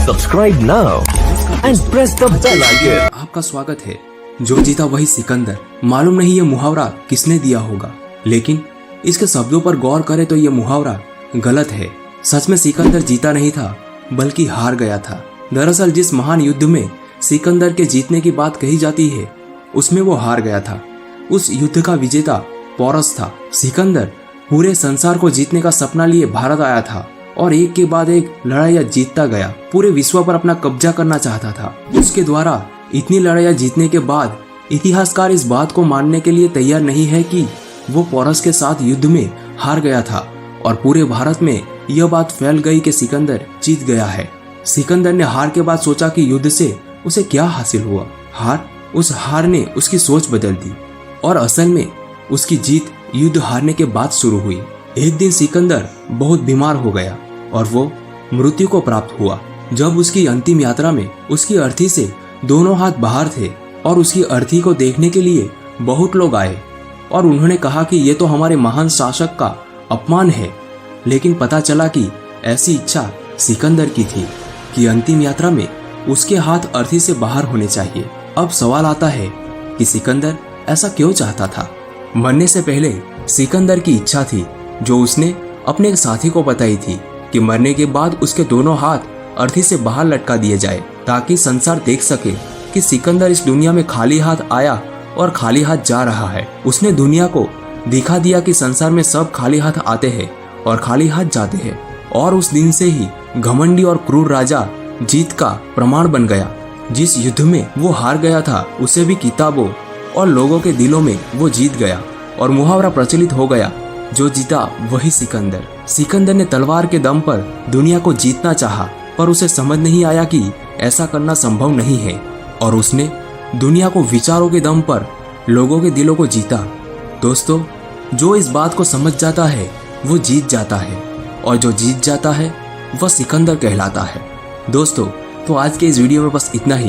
Subscribe now and press the bell icon. आपका स्वागत है। जो जीता वही सिकंदर। मालूम नहीं ये मुहावरा किसने दिया होगा, लेकिन इसके शब्दों पर गौर करें तो ये मुहावरा गलत है। सच में सिकंदर जीता नहीं था, बल्कि हार गया था। दरअसल जिस महान युद्ध में सिकंदर के जीतने की बात कही जाती है, उसमें वो हार गया था। उस युद्ध का विजेता पोरस था। सिकंदर पूरे संसार को जीतने का सपना लिए भारत आया था और एक के बाद एक लड़ाइयाँ जीतता गया। पूरे विश्व पर अपना कब्जा करना चाहता था। उसके द्वारा इतनी लड़ाइयाँ जीतने के बाद इतिहासकार इस बात को मानने के लिए तैयार नहीं है कि वो पोरस के साथ युद्ध में हार गया था और पूरे भारत में यह बात फैल गई कि सिकंदर जीत गया है। सिकंदर ने हार के बाद सोचा कि युद्ध से उसे क्या हासिल हुआ। उस हार ने उसकी सोच बदल दी और असल में उसकी जीत युद्ध हारने के बाद शुरू हुई। एक दिन सिकंदर बहुत बीमार हो गया और वो मृत्यु को प्राप्त हुआ। जब उसकी अंतिम यात्रा में उसकी अर्थी से दोनों हाथ बाहर थे और उसकी अर्थी को देखने के लिए बहुत लोग आए और उन्होंने कहा कि ये तो हमारे महान शासक का अपमान है। लेकिन पता चला कि ऐसी इच्छा सिकंदर की थी कि अंतिम यात्रा में उसके हाथ अर्थी से बाहर होने चाहिए। अब सवाल आता है कि सिकंदर ऐसा क्यों चाहता था। मरने से पहले सिकंदर की इच्छा थी, जो उसने अपने साथी को बताई थी, कि मरने के बाद उसके दोनों हाथ अर्थी से बाहर लटका दिए जाए, ताकि संसार देख सके कि सिकंदर इस दुनिया में खाली हाथ आया और खाली हाथ जा रहा है। उसने दुनिया को दिखा दिया कि संसार में सब खाली हाथ आते हैं और खाली हाथ जाते हैं। और उस दिन से ही घमंडी और क्रूर राजा जीत का प्रमाण बन गया। जिस युद्ध में वो हार गया था, उसे भी किताबों और लोगों के दिलों में वो जीत गया और मुहावरा प्रचलित हो गया, जो जीता वही सिकंदर। सिकंदर ने तलवार के दम पर दुनिया को जीतना चाहा, पर उसे समझ नहीं आया कि ऐसा करना संभव नहीं है और उसने दुनिया को विचारों के दम पर लोगों के दिलों को जीता। दोस्तों, जो इस बात को समझ जाता है वो जीत जाता है और जो जीत जाता है वह सिकंदर कहलाता है। दोस्तों, तो आज के इस वीडियो में बस इतना ही।